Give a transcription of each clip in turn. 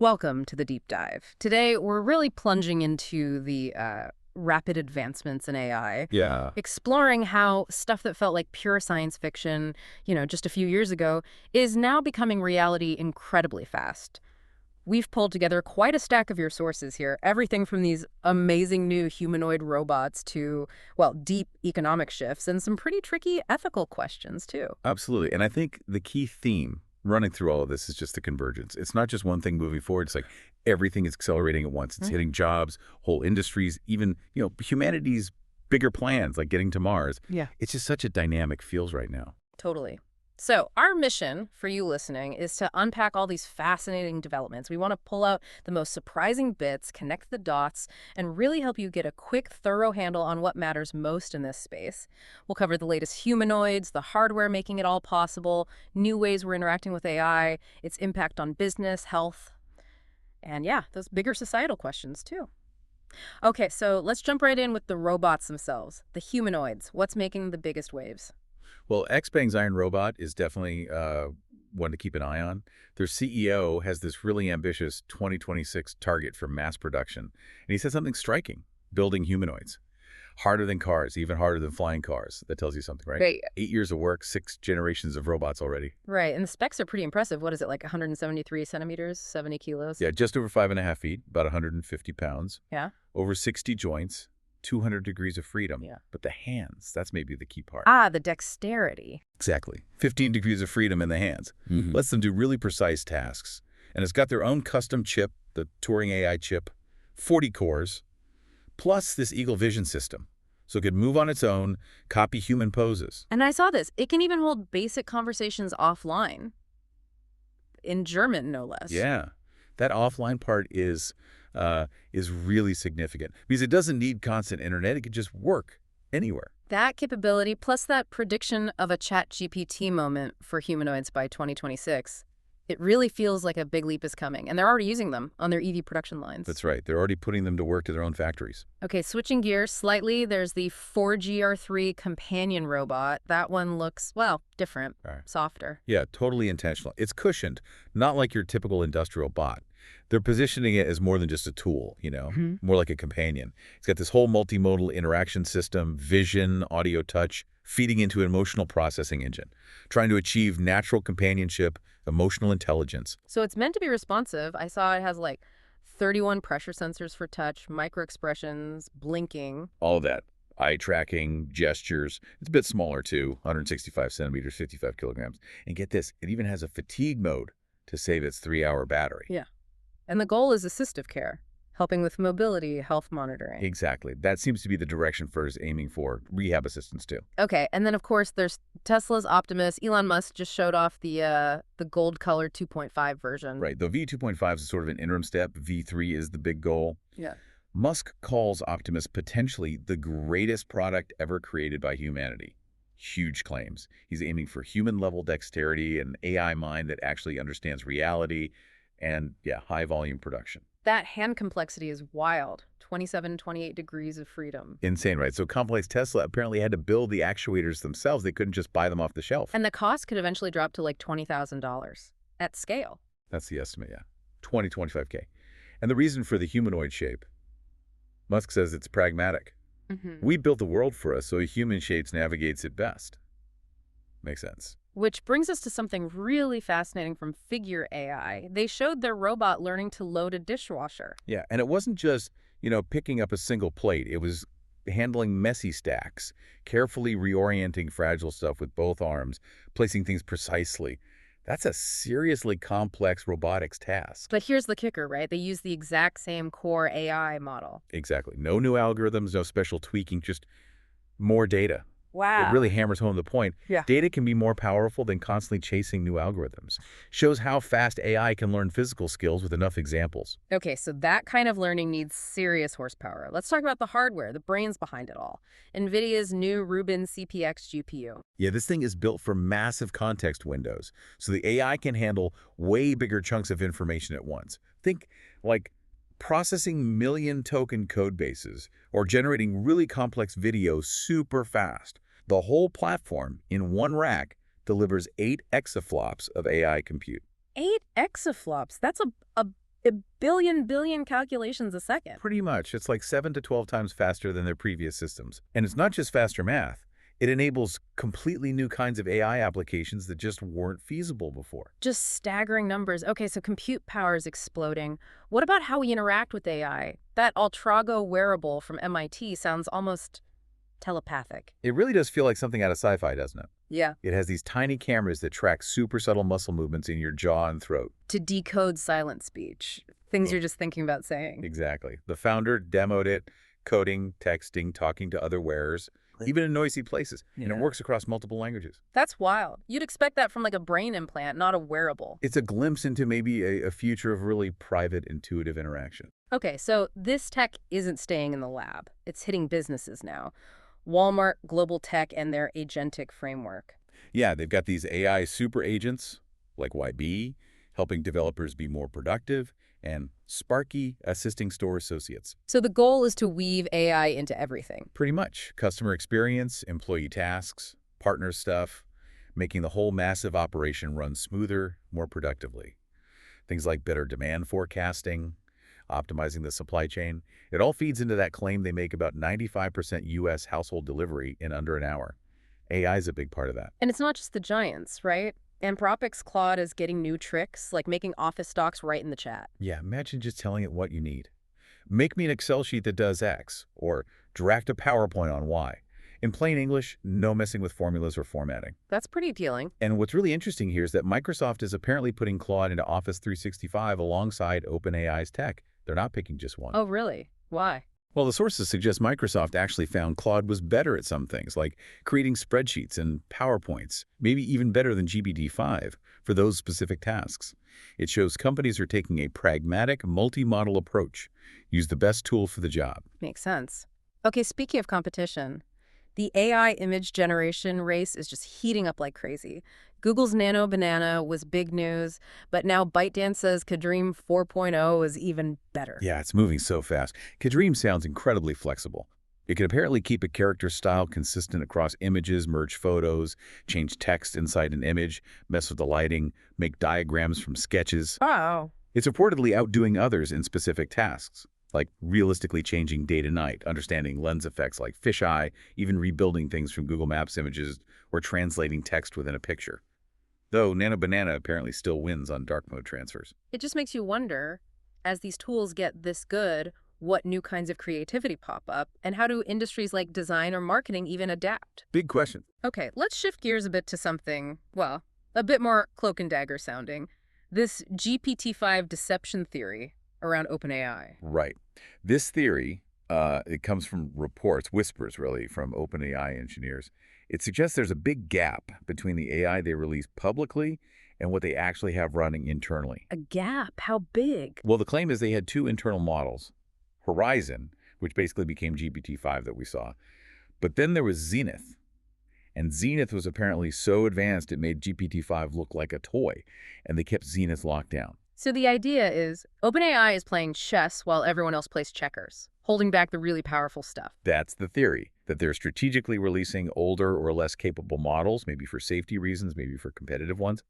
Welcome to the deep dive. Today, we're really plunging into the rapid advancements in AI, Yeah. exploring how stuff that felt like pure science fiction, just a few years ago, is now becoming reality incredibly fast. We've pulled together quite a stack of your sources here, everything from these amazing new humanoid robots to, well, deep economic shifts and some pretty tricky ethical questions, too. Absolutely. And I think the key theme running through all of this is just the convergence. It's not just one thing moving forward. It's like everything is accelerating at once. It's hitting jobs, whole industries, even, humanity's bigger plans like getting to Mars. Yeah. It's just such a dynamic feels right now. Totally. So our mission for you listening is to unpack all these fascinating developments. We want to pull out the most surprising bits, connect the dots, and really help you get a quick, thorough handle on what matters most in this space. We'll cover the latest humanoids, the hardware making it all possible, new ways we're interacting with AI, its impact on business, health, and yeah, those bigger societal questions too. Okay, so let's jump right in with the robots themselves, the humanoids. What's making the biggest waves? Well, Xbang's Iron Robot is definitely one to keep an eye on. Their CEO has this really ambitious 2026 target for mass production. And he said something striking, building humanoids. Harder than cars, even harder than flying cars. That tells you something, right? Right. 8 years of work, 6 generations of robots already. Right, and the specs are pretty impressive. What is it, like 173 centimeters, 70 kilos? Yeah, just over 5.5 feet, about 150 pounds. Yeah? Over 60 joints, 200 degrees of freedom. Yeah. But the hands, that's maybe the key part. Ah, the dexterity. Exactly. 15 degrees of freedom in the hands. Lets them do really precise tasks. And it's got their own custom chip, the Turing AI chip, 40 cores, plus this Eagle Vision system. So it could move on its own, copy human poses. And I saw this. It can even hold basic conversations offline. In German, no less. Yeah. That offline part is really significant because it doesn't need constant internet. It could just work anywhere. That capability, plus that prediction of a ChatGPT moment for humanoids by 2026, it really feels like a big leap is coming. And they're already using them on their EV production lines. That's right. They're already putting them to work to their own factories. Okay, switching gears slightly, there's the 4GR3 companion robot. That one looks, well, different, softer. Yeah, totally intentional. It's cushioned, not like your typical industrial bot. They're positioning it as more than just a tool, more like a companion. It's got this whole multimodal interaction system, vision, audio touch, feeding into an emotional processing engine, trying to achieve natural companionship, emotional intelligence. So it's meant to be responsive. I saw it has like 31 pressure sensors for touch, micro expressions, blinking. All of that. Eye tracking, gestures. It's a bit smaller too, 165 centimeters, 55 kilograms. And get this, it even has a fatigue mode to save its 3-hour battery. Yeah. And the goal is assistive care, helping with mobility, health monitoring. Exactly. That seems to be the direction FIR's aiming for. Rehab assistance too. Okay, and then of course there's Tesla's Optimus. Elon Musk just showed off the gold color 2.5 version. Right. The V2.5 is sort of an interim step. V3 is the big goal. Yeah. Musk calls Optimus potentially the greatest product ever created by humanity. Huge claims. He's aiming for human-level dexterity and AI mind that actually understands reality and, high-volume production. That hand complexity is wild. 27, 28 degrees of freedom. Insane, right? So complex Tesla apparently had to build the actuators themselves. They couldn't just buy them off the shelf. And the cost could eventually drop to like $20,000 at scale. That's the estimate, yeah. 25K. And the reason for the humanoid shape, Musk says it's pragmatic. We built the world for us, so a human shape navigates it best. Makes sense. Which brings us to something really fascinating from Figure AI. They showed their robot learning to load a dishwasher. Yeah, and it wasn't just, picking up a single plate. It was handling messy stacks, carefully reorienting fragile stuff with both arms, placing things precisely. That's a seriously complex robotics task. But here's the kicker, right? They use the exact same core AI model. Exactly. No new algorithms, no special tweaking, just more data. Wow. It really hammers home the point. Yeah. Data can be more powerful than constantly chasing new algorithms. Shows how fast AI can learn physical skills with enough examples. Okay, so that kind of learning needs serious horsepower. Let's talk about the hardware, the brains behind it all. NVIDIA's new Reuben CPX GPU. Yeah, this thing is built for massive context windows, so the AI can handle way bigger chunks of information at once. Think like processing million token code bases or generating really complex video super fast. The whole platform in one rack delivers 8 exoflops of AI compute. 8 exoflops? That's a A billion calculations a second. Pretty much. It's like 7 to 12 times faster than their previous systems. And it's not just faster math. It enables completely new kinds of AI applications that just weren't feasible before. Just staggering numbers. Okay, so compute power is exploding. What about how we interact with AI? That Altrago wearable from MIT sounds almost telepathic. It really does feel like something out of sci-fi, doesn't it? Yeah. It has these tiny cameras that track super subtle muscle movements in your jaw and throat. To decode silent speech. Things you're just thinking about saying. Exactly. The founder demoed it, coding, texting, talking to other wearers, even in noisy places. And it works across multiple languages. That's wild. You'd expect that from like a brain implant, not a wearable. It's a glimpse into maybe a future of really private, intuitive interaction. Okay, so this tech isn't staying in the lab. It's hitting businesses now. Walmart, Global Tech, and their agentic framework. Yeah, they've got these AI super agents, like YB, helping developers be more productive, and Sparky assisting store associates. So the goal is to weave AI into everything. Pretty much. Customer experience, employee tasks, partner stuff, making the whole massive operation run smoother, more productively. Things like better demand forecasting, optimizing the supply chain. It all feeds into that claim they make about 95% U.S. household delivery in under an hour. AI is a big part of that. And it's not just the giants, right? Anthropic's Claude is getting new tricks, like making office docs right in the chat. Yeah, imagine just telling it what you need. Make me an Excel sheet that does X, or draft a PowerPoint on Y. In plain English, no messing with formulas or formatting. That's pretty appealing. And what's really interesting here is that Microsoft is apparently putting Claude into Office 365 alongside OpenAI's tech. They're not picking just one. Oh, really? Why? Well, the sources suggest Microsoft actually found Claude was better at some things, like creating spreadsheets and PowerPoints, maybe even better than GPT-5 for those specific tasks. It shows companies are taking a pragmatic, multi-model approach. Use the best tool for the job. Makes sense. Okay, speaking of competition, the AI image generation race is just heating up like crazy. Google's Nano Banana was big news, but now ByteDance says Cadream 4.0 is even better. Yeah, it's moving so fast. Cadream sounds incredibly flexible. It can apparently keep a character style consistent across images, merge photos, change text inside an image, mess with the lighting, make diagrams from sketches. Wow. It's reportedly outdoing others in specific tasks, like realistically changing day to night, understanding lens effects like fisheye, even rebuilding things from Google Maps images, or translating text within a picture. Though Nano Banana apparently still wins on dark mode transfers. It just makes you wonder, as these tools get this good, what new kinds of creativity pop up, and how do industries like design or marketing even adapt? Big question. Okay, let's shift gears a bit to something, well, a bit more cloak and dagger sounding. This GPT-5 deception theory around OpenAI. Right. This theory, it comes from reports, whispers really, from OpenAI engineers. It suggests there's a big gap between the AI they release publicly and what they actually have running internally. A gap? How big? Well, the claim is they had two internal models, Horizon, which basically became GPT-5 that we saw, but then there was Zenith. And Zenith was apparently so advanced it made GPT-5 look like a toy, and they kept Zenith locked down. So the idea is OpenAI is playing chess while everyone else plays checkers, holding back the really powerful stuff. That's the theory, that they're strategically releasing older or less capable models, maybe for safety reasons, maybe for competitive ones.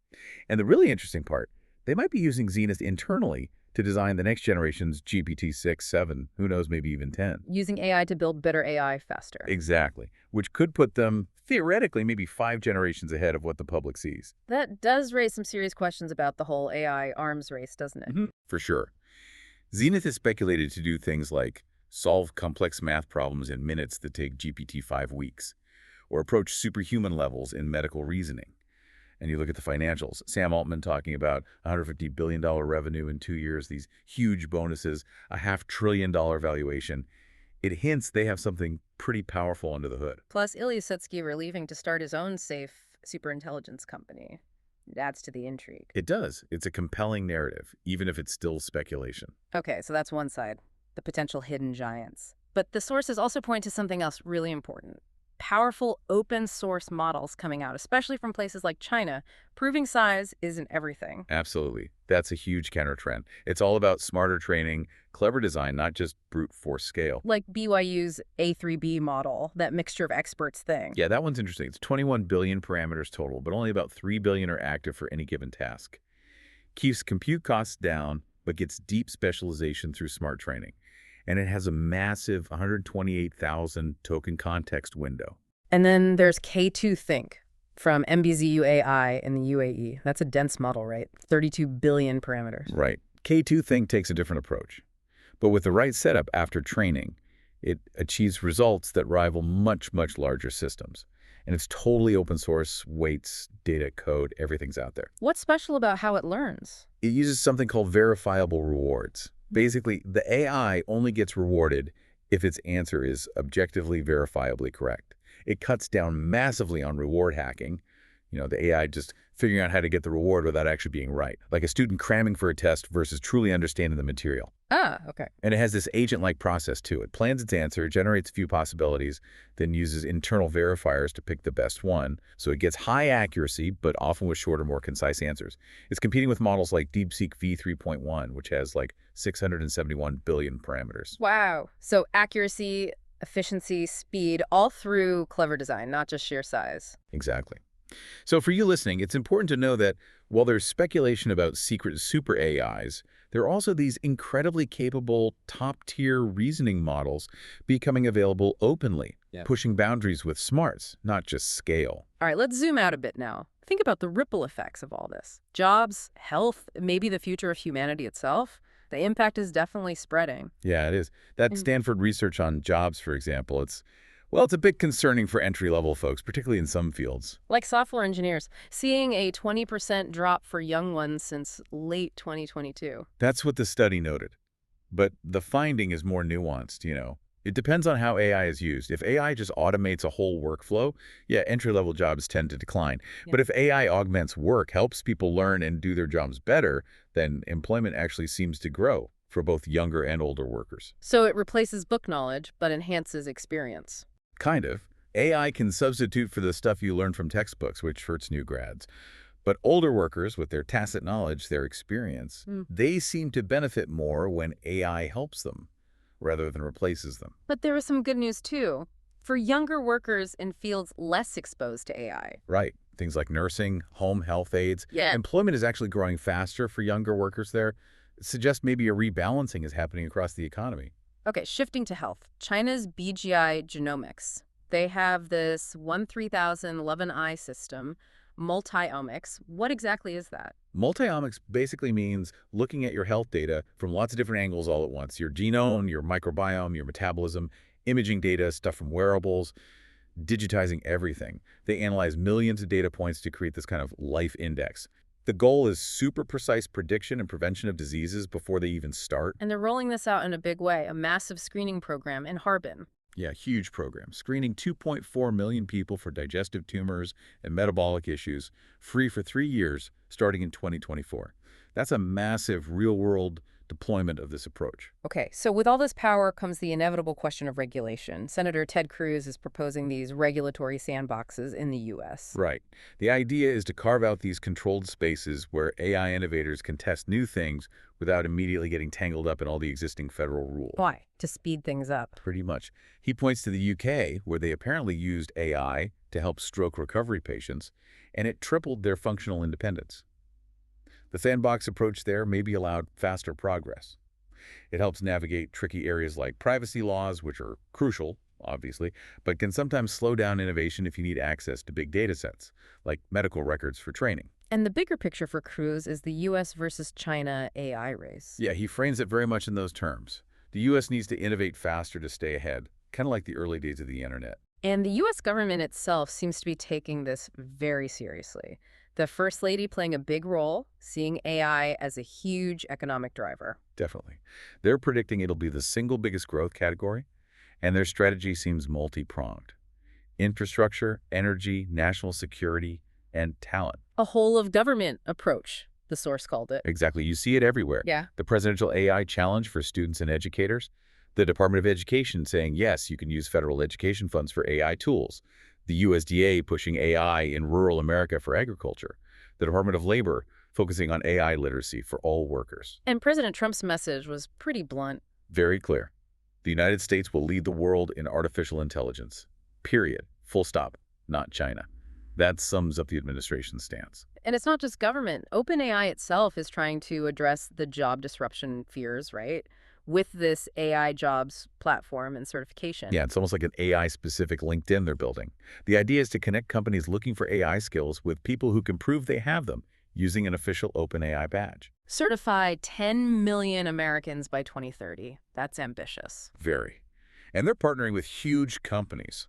And the really interesting part, they might be using Zenith internally to design the next generation's GPT-6, 7, who knows, maybe even 10. Using AI to build better AI faster. Exactly, which could put them, theoretically, maybe 5 generations ahead of what the public sees. That does raise some serious questions about the whole AI arms race, doesn't it? For sure. Zenith is speculated to do things like solve complex math problems in minutes that take GPT-5 weeks, or approach superhuman levels in medical reasoning. And you look at the financials. Sam Altman talking about $150 billion revenue in 2 years, these huge bonuses, a $500 billion valuation. It hints they have something pretty powerful under the hood. Plus, Ilya Sutskever are leaving to start his own safe superintelligence company. It adds to the intrigue. It does. It's a compelling narrative, even if it's still speculation. Okay, so that's one side, the potential hidden giants. But the sources also point to something else really important. Powerful open source models coming out, especially from places like China, proving size isn't everything. Absolutely. That's a huge counter-trend. It's all about smarter training, clever design, not just brute force scale. Like BYU's A3B model, that mixture of experts thing. Yeah, that one's interesting. It's 21 billion parameters total, but only about 3 billion are active for any given task. Keeps compute costs down, but gets deep specialization through smart training. And it has a massive 128,000 token context window. And then there's K2 Think from MBZU AI in the UAE. That's a dense model, right? 32 billion parameters. Right. K2 Think takes a different approach. But with the right setup after training, it achieves results that rival much, much larger systems. And it's totally open source, weights, data, code, everything's out there. What's special about how it learns? It uses something called verifiable rewards. Basically, the AI only gets rewarded if its answer is objectively verifiably correct. It cuts down massively on reward hacking. The AI just figuring out how to get the reward without actually being right. Like a student cramming for a test versus truly understanding the material. Ah, okay. And it has this agent-like process too. It plans its answer, generates a few possibilities, then uses internal verifiers to pick the best one. So it gets high accuracy, but often with shorter, more concise answers. It's competing with models like DeepSeek v3.1, which has like 671 billion parameters. Wow. So accuracy, efficiency, speed, all through clever design, not just sheer size. Exactly. So for you listening, it's important to know that while there's speculation about secret super AIs, there are also these incredibly capable top-tier reasoning models becoming available openly, pushing boundaries with smarts, not just scale. All right, let's zoom out a bit now. Think about the ripple effects of all this. Jobs, health, maybe the future of humanity itself. The impact is definitely spreading. Yeah, it is. That Stanford research on jobs, for example, it's a bit concerning for entry-level folks, particularly in some fields. Like software engineers, seeing a 20% drop for young ones since late 2022. That's what the study noted. But the finding is more nuanced, It depends on how AI is used. If AI just automates a whole workflow, entry-level jobs tend to decline. But if AI augments work, helps people learn and do their jobs better, then employment actually seems to grow for both younger and older workers. So it replaces book knowledge, but enhances experience. Kind of. AI can substitute for the stuff you learn from textbooks, which hurts new grads. But older workers, with their tacit knowledge, their experience, they seem to benefit more when AI helps them rather than replaces them. But there is some good news, too. For younger workers in fields less exposed to AI. Right. Things like nursing, home health aides. Employment is actually growing faster for younger workers there. It suggests maybe a rebalancing is happening across the economy. Okay, shifting to health. China's BGI Genomics. They have this 13011I system, Multiomics. What exactly is that? Multiomics basically means looking at your health data from lots of different angles all at once. Your genome, your microbiome, your metabolism, imaging data, stuff from wearables, digitizing everything. They analyze millions of data points to create this kind of life index. The goal is super precise prediction and prevention of diseases before they even start. And they're rolling this out in a big way, a massive screening program in Harbin. Yeah, huge program. Screening 2.4 million people for digestive tumors and metabolic issues, free for 3 years, starting in 2024. That's a massive real-world deployment of this approach. Okay, so with all this power comes the inevitable question of regulation. Senator Ted Cruz is proposing these regulatory sandboxes in the U.S. Right. The idea is to carve out these controlled spaces where AI innovators can test new things without immediately getting tangled up in all the existing federal rules. Why? To speed things up. Pretty much. He points to the UK, where they apparently used AI to help stroke recovery patients, and it tripled their functional independence. The sandbox approach there maybe allowed faster progress. It helps navigate tricky areas like privacy laws, which are crucial, obviously, but can sometimes slow down innovation if you need access to big data sets, like medical records for training. And the bigger picture for Cruz is the U.S. versus China AI race. Yeah, he frames it very much in those terms. The U.S. needs to innovate faster to stay ahead, kind of like the early days of the internet. And the U.S. government itself seems to be taking this very seriously. The First Lady playing a big role, seeing AI as a huge economic driver. Definitely. They're predicting it'll be the single biggest growth category, and their strategy seems multi-pronged. Infrastructure, energy, national security, and talent. A whole-of-government approach, the source called it. Exactly. You see it everywhere. Yeah. The Presidential AI Challenge for students and educators. The Department of Education saying, yes, you can use federal education funds for AI tools. The USDA pushing AI in rural America for agriculture. The Department of Labor focusing on AI literacy for all workers. And President Trump's message was pretty blunt. Very clear. The United States will lead the world in artificial intelligence. Period. Full stop. Not China. That sums up the administration's stance. And it's not just government. OpenAI itself is trying to address the job disruption fears, right? With this AI jobs platform and certification. Yeah, it's almost like an AI-specific LinkedIn they're building. The idea is to connect companies looking for AI skills with people who can prove they have them using an official OpenAI badge. Certify 10 million Americans by 2030. That's ambitious. Very. And they're partnering with huge companies.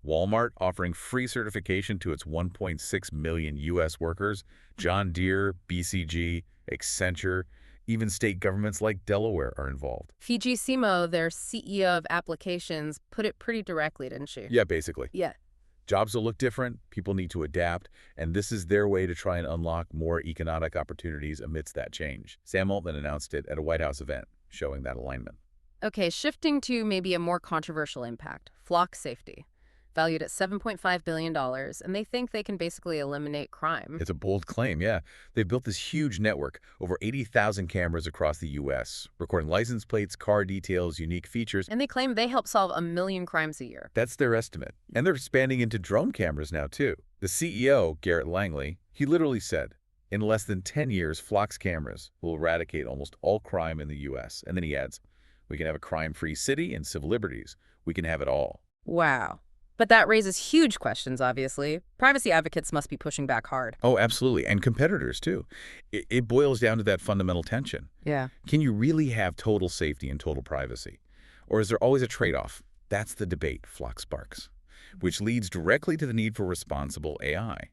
Walmart offering free certification to its 1.6 million U.S. workers, John Deere, BCG, Accenture, even state governments like Delaware are involved. Fiji Simo, their CEO of applications, put it pretty directly, didn't she? Yeah, basically. Yeah. Jobs will look different, people need to adapt, and this is their way to try and unlock more economic opportunities amidst that change. Sam Altman announced it at a White House event, showing that alignment. Okay, shifting to maybe a more controversial impact, flock safety. Valued at $7.5 billion, and they think they can basically eliminate crime. It's a bold claim, yeah. They've built this huge network, over 80,000 cameras across the U.S., recording license plates, car details, unique features. And they claim they help solve 1 million crimes a year. That's their estimate. And they're expanding into drone cameras now, too. The CEO, Garrett Langley, he literally said, in less than 10 years, Flock's cameras will eradicate almost all crime in the U.S. And then he adds, we can have a crime-free city and civil liberties. We can have it all. Wow. But that raises huge questions, obviously. Privacy advocates must be pushing back hard. Oh, absolutely. And competitors, too. It boils down to that fundamental tension. Yeah. Can you really have total safety and total privacy? Or is there always a trade-off? That's the debate Flock sparks, which leads directly to the need for responsible AI.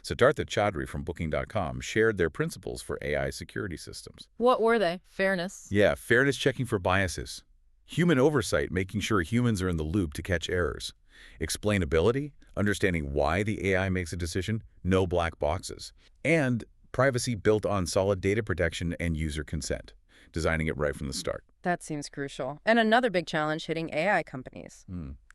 Siddhartha Chaudhary from Booking.com shared their principles for AI security systems. What were they? Fairness? Yeah, fairness checking for biases. Human oversight, making sure humans are in the loop to catch errors. Explainability, understanding why the AI makes a decision, no black boxes. And privacy built on solid data protection and user consent, designing it right from the start. That seems crucial. And another big challenge hitting AI companies.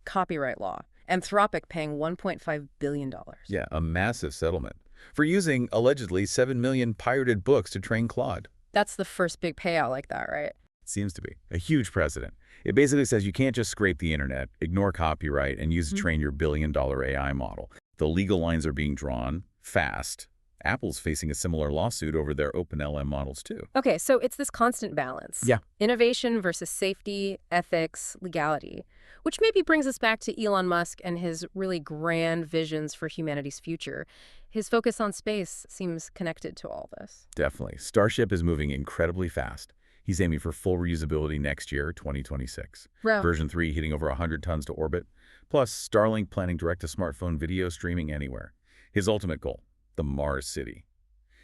Copyright law. Anthropic paying $1.5 billion. Yeah, a massive settlement for using, allegedly, 7 million pirated books to train Claude. That's the first big payout like that, right? Seems to be a huge precedent. It basically says you can't just scrape the internet, ignore copyright, and use it to train your billion-dollar AI model. The legal lines are being drawn fast. Apple's facing a similar lawsuit over their OpenLM models, too. Okay, so it's this constant balance. Yeah. Innovation versus safety, ethics, legality, which maybe brings us back to Elon Musk and his really grand visions for humanity's future. His focus on space seems connected to all this. Definitely. Starship is moving incredibly fast. He's aiming for full reusability next year, 2026. Wow. Version 3 hitting over 100 tons to orbit. Plus, Starlink planning direct-to-smartphone video streaming anywhere. His ultimate goal, the Mars City.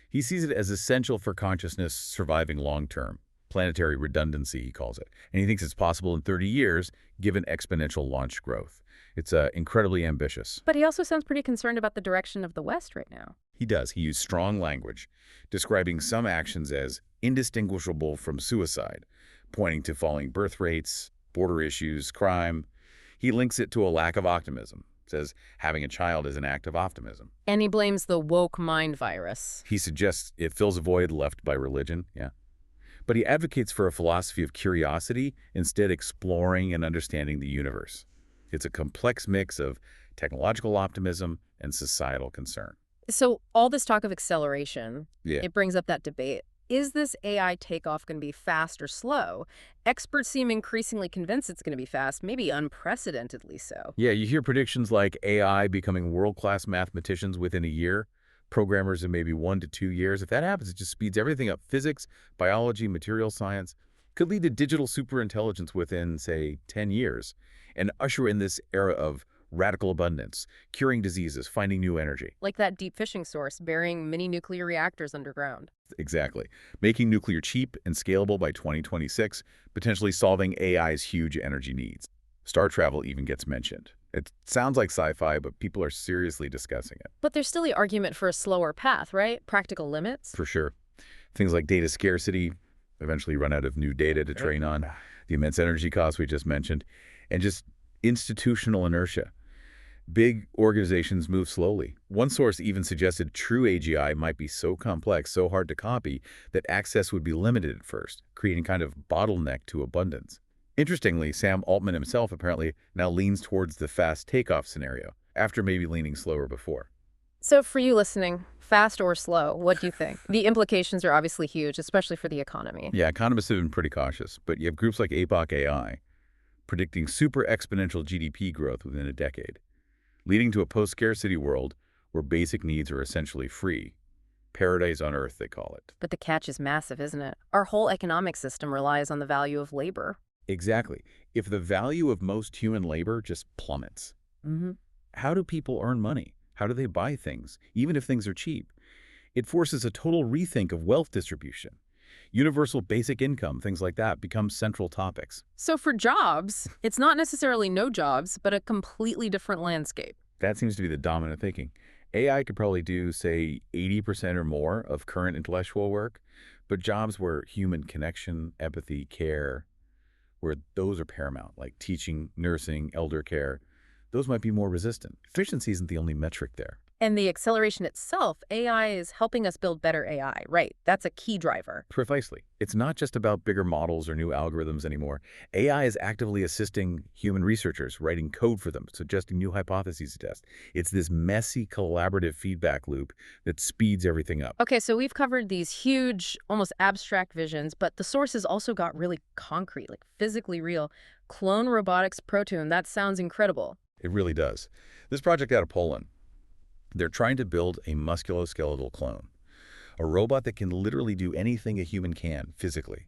He sees it as essential for consciousness surviving long-term. Planetary redundancy, he calls it. And he thinks it's possible in 30 years, given exponential launch growth. It's incredibly ambitious. But he also sounds pretty concerned about the direction of the West right now. He does. He used strong language, describing some actions as indistinguishable from suicide, pointing to falling birth rates, border issues, crime. He links it to a lack of optimism, says having a child is an act of optimism. And he blames the woke mind virus. He suggests it fills a void left by religion, yeah. But he advocates for a philosophy of curiosity, instead exploring and understanding the universe. It's a complex mix of technological optimism and societal concern. So all this talk of acceleration, Yeah. it brings up that debate. Is this AI takeoff going to be fast or slow? Experts seem increasingly convinced it's going to be fast, maybe unprecedentedly so. Yeah, you hear predictions like AI becoming world-class mathematicians within a year, programmers in maybe 1 to 2 years. If that happens, it just speeds everything up. Physics, biology, material science could lead to digital superintelligence within, say, 10 years and usher in this era of radical abundance, curing diseases, finding new energy. Like that deep fishing source burying mini nuclear reactors underground. Exactly. Making nuclear cheap and scalable by 2026, potentially solving AI's huge energy needs. Star travel even gets mentioned. It sounds like sci-fi, but people are seriously discussing it. But there's still the argument for a slower path, right? Practical limits? For sure. Things like data scarcity, eventually run out of new data to train on, the immense energy costs we just mentioned, and just institutional inertia. Big organizations move slowly. One source even suggested true AGI might be so complex, so hard to copy, that access would be limited at first, creating kind of bottleneck to abundance. Interestingly, Sam Altman himself apparently now leans towards the fast takeoff scenario, after maybe leaning slower before. So for you listening, fast or slow, what do you think? The implications are obviously huge, especially for the economy. Yeah, economists have been pretty cautious, but you have groups like APOC AI predicting super exponential GDP growth within a decade, leading to a post-scarcity world where basic needs are essentially free. Paradise on Earth, they call it. But the catch is massive, isn't it? Our whole economic system relies on the value of labor. Exactly. If the value of most human labor just plummets, Mm-hmm. how do people earn money? How do they buy things, even if things are cheap? It forces a total rethink of wealth distribution. Universal basic income, things like that, become central topics. So for jobs, it's not necessarily no jobs, but a completely different landscape. That seems to be the dominant thinking. AI could probably do, say, 80% or more of current intellectual work, but jobs where human connection, empathy, care, where those are paramount, like teaching, nursing, elder care, those might be more resistant. Efficiency isn't the only metric there. And the acceleration itself, AI is helping us build better AI, right? That's a key driver. Precisely. It's not just about bigger models or new algorithms anymore. AI is actively assisting human researchers, writing code for them, suggesting new hypotheses to test. It's this messy, collaborative feedback loop that speeds everything up. Okay, so we've covered these huge, almost abstract visions, but the sources also got really concrete, like physically real. Clone Robotics ProtoOne, that sounds incredible. It really does. This project out of Poland, they're trying to build a musculoskeletal clone, a robot that can literally do anything a human can physically.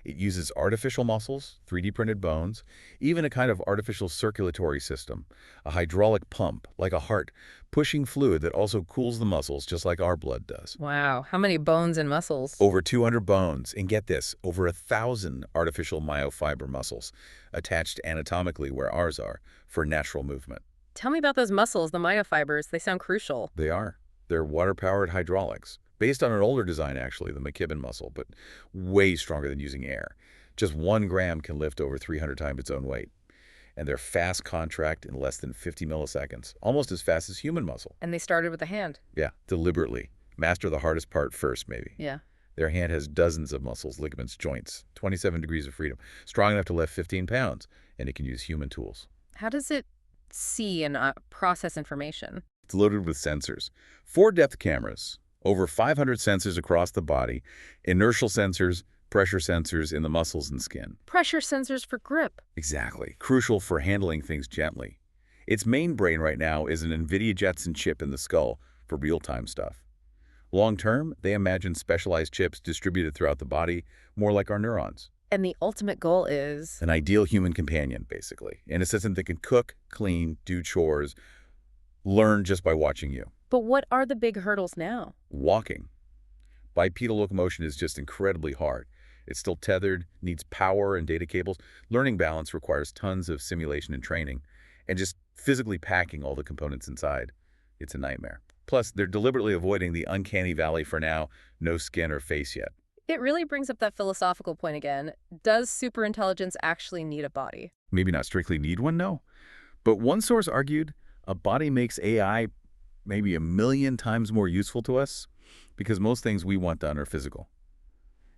It uses artificial muscles, 3D printed bones, even a kind of artificial circulatory system, a hydraulic pump, like a heart, pushing fluid that also cools the muscles just like our blood does. Wow, how many bones and muscles? Over 200 bones, and get this, over 1,000 artificial myofiber muscles attached anatomically where ours are for natural movement. Tell me about those muscles, the myofibers. They sound crucial. They are. They're water-powered hydraulics, based on an older design, actually, the McKibben muscle, but way stronger than using air. Just 1 gram can lift over 300 times its own weight. And they're fast contract in less than 50 milliseconds, almost as fast as human muscle. And they started with a hand. Yeah, deliberately. Master the hardest part first, maybe. Yeah. Their hand has dozens of muscles, ligaments, joints, 27 degrees of freedom, strong enough to lift 15 pounds, and it can use human tools. How does it see and process information? It's loaded with sensors. 4 depth cameras, over 500 sensors across the body, inertial sensors, pressure sensors in the muscles and skin. Pressure sensors for grip. Exactly. Crucial for handling things gently. Its main brain right now is an NVIDIA Jetson chip in the skull for real-time stuff. Long-term, they imagine specialized chips distributed throughout the body, more like our neurons. And the ultimate goal is? An ideal human companion, basically. An assistant that can cook, clean, do chores, learn just by watching you. But what are the big hurdles now? Walking. Bipedal locomotion is just incredibly hard. It's still tethered, needs power and data cables. Learning balance requires tons of simulation and training. And just physically packing all the components inside, it's a nightmare. Plus, they're deliberately avoiding the uncanny valley for now, no skin or face yet. It really brings up that philosophical point again. Does superintelligence actually need a body? Maybe not strictly need one, no. But one source argued a body makes AI maybe 1,000,000 times more useful to us because most things we want done are physical.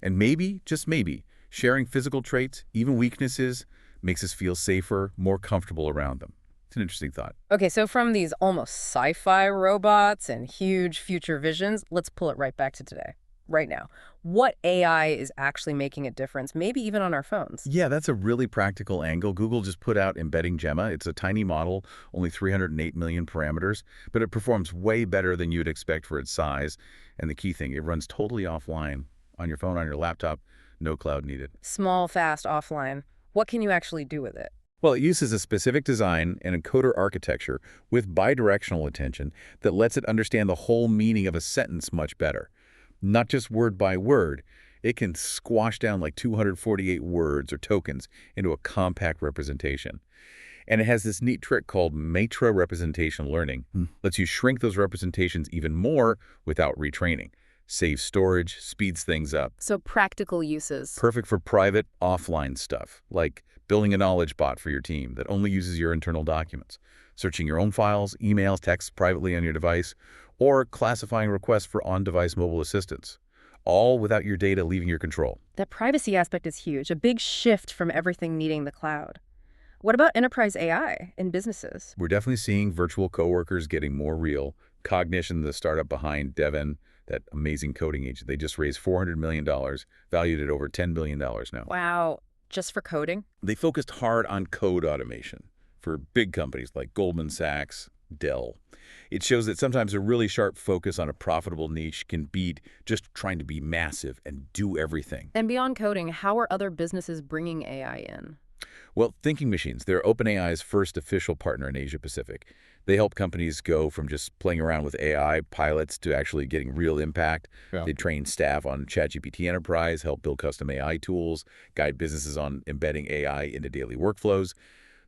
And maybe, just maybe, sharing physical traits, even weaknesses, makes us feel safer, more comfortable around them. It's an interesting thought. Okay, so from these almost sci-fi robots and huge future visions, let's pull it right back to today. Right now, what AI is actually making a difference, maybe even on our phones? Yeah, that's a really practical angle. Google just put out embedding Gemma. It's a tiny model, only 308 million parameters, but it performs way better than you'd expect for its size. And the key thing, it runs totally offline on your phone, on your laptop, no cloud needed. Small, fast, offline. What can you actually do with it? Well, it uses a specific design and encoder architecture with bidirectional attention that lets it understand the whole meaning of a sentence much better. Not just word by word, it can squash down like 248 words or tokens into a compact representation. And it has this neat trick called meta representation learning. Lets you shrink those representations even more without retraining. Saves storage, speeds things up. So practical uses. Perfect for private, offline stuff, like building a knowledge bot for your team that only uses your internal documents, searching your own files, emails, texts privately on your device, or classifying requests for on-device mobile assistance, all without your data leaving your control. That privacy aspect is huge, a big shift from everything needing the cloud. What about enterprise AI in businesses? We're definitely seeing virtual coworkers getting more real. Cognition, the startup behind Devin, that amazing coding agent, they just raised $400 million, valued at over $10 billion now. Wow. Just for coding? They focused hard on code automation for big companies like Goldman Sachs, Dell. It shows that sometimes a really sharp focus on a profitable niche can beat just trying to be massive and do everything. And beyond coding, how are other businesses bringing AI in? Well, Thinking Machines, they're OpenAI's first official partner in Asia Pacific. They help companies go from just playing around with AI pilots to actually getting real impact. Yeah. They train staff on ChatGPT Enterprise, help build custom AI tools, guide businesses on embedding AI into daily workflows.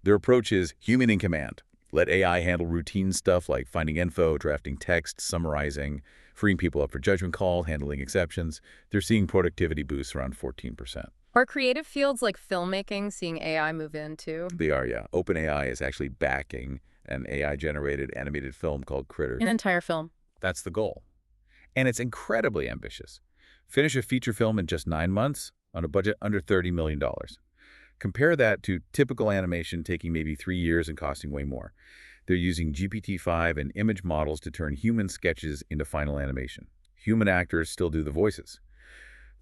Their approach is human in command. Let AI handle routine stuff like finding info, drafting text, summarizing, freeing people up for judgment call, handling exceptions. They're seeing productivity boosts around 14%. Are creative fields like filmmaking seeing AI move in too? They are, yeah. OpenAI is actually backing an AI-generated animated film called Critters. An entire film. That's the goal. And it's incredibly ambitious. Finish a feature film in just 9 months on a budget under $30 million. Compare that to typical animation taking maybe 3 years and costing way more. They're using GPT-5 and image models to turn human sketches into final animation. Human actors still do the voices.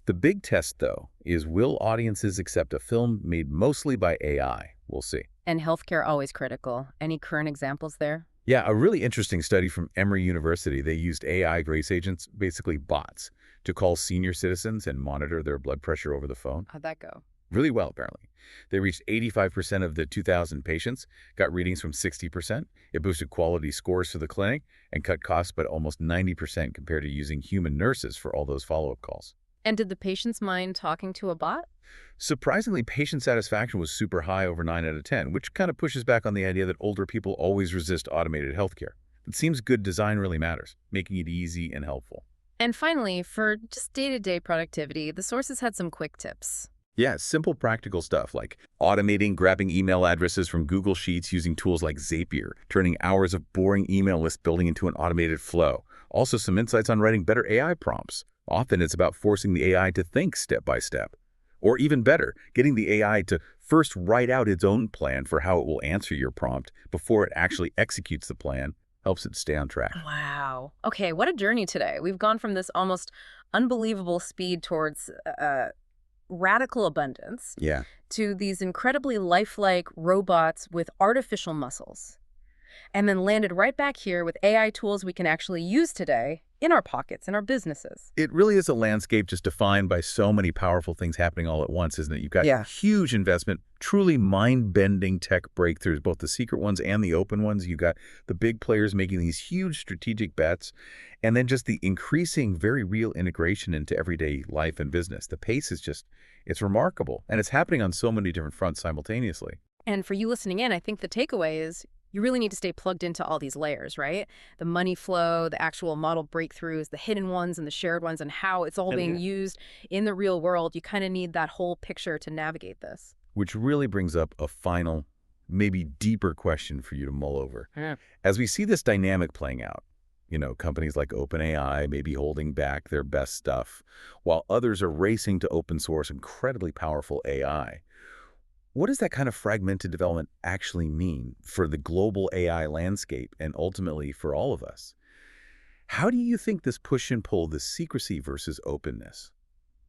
The big test, though, is will audiences accept a film made mostly by AI? We'll see. And healthcare always critical. Any current examples there? Yeah, a really interesting study from Emory University. They used AI grace agents, basically bots, to call senior citizens and monitor their blood pressure over the phone. How'd that go? Really well, apparently. They reached 85% of the 2,000 patients, got readings from 60%. It boosted quality scores for the clinic and cut costs by almost 90% compared to using human nurses for all those follow-up calls. And did the patients mind talking to a bot? Surprisingly, patient satisfaction was super high, over 9 out of 10, which kind of pushes back on the idea that older people always resist automated healthcare. It seems good design really matters, making it easy and helpful. And finally, for just day-to-day productivity, the sources had some quick tips. Yeah, simple practical stuff like automating grabbing email addresses from Google Sheets using tools like Zapier, turning hours of boring email list building into an automated flow. Also some insights on writing better AI prompts. Often it's about forcing the AI to think step by step. Or even better, getting the AI to first write out its own plan for how it will answer your prompt before it actually executes the plan, helps it stay on track. Wow. Okay, what a journey today. We've gone from this almost unbelievable speed towards radical abundance Yeah. to these incredibly lifelike robots with artificial muscles. And then landed right back here with AI tools we can actually use today in our pockets, in our businesses. It really is a landscape just defined by so many powerful things happening all at once, isn't it? You've got huge investment, truly mind-bending tech breakthroughs, both the secret ones and the open ones. You've got the big players making these huge strategic bets, and then just the increasing, very real integration into everyday life and business. The pace is just, it's remarkable, and it's happening on so many different fronts simultaneously. And for you listening in, I think the takeaway is you really need to stay plugged into all these layers, right? The money flow, the actual model breakthroughs, the hidden ones and the shared ones, and how it's all being used in the real world. You kind of need that whole picture to navigate this. Which really brings up a final, maybe deeper question for you to mull over. Yeah. As we see this dynamic playing out, you know, companies like OpenAI may be holding back their best stuff, while others are racing to open source incredibly powerful AI. What does that kind of fragmented development actually mean for the global AI landscape and ultimately for all of us? How do you think this push and pull, this secrecy versus openness,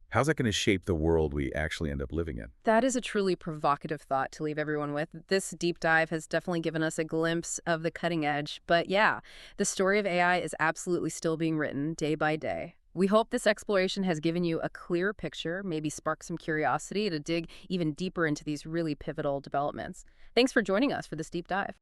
how's that going to shape the world we actually end up living in? That is a truly provocative thought to leave everyone with. This deep dive has definitely given us a glimpse of the cutting edge. But yeah, the story of AI is absolutely still being written day by day. We hope this exploration has given you a clear picture, maybe sparked some curiosity to dig even deeper into these really pivotal developments. Thanks for joining us for this deep dive.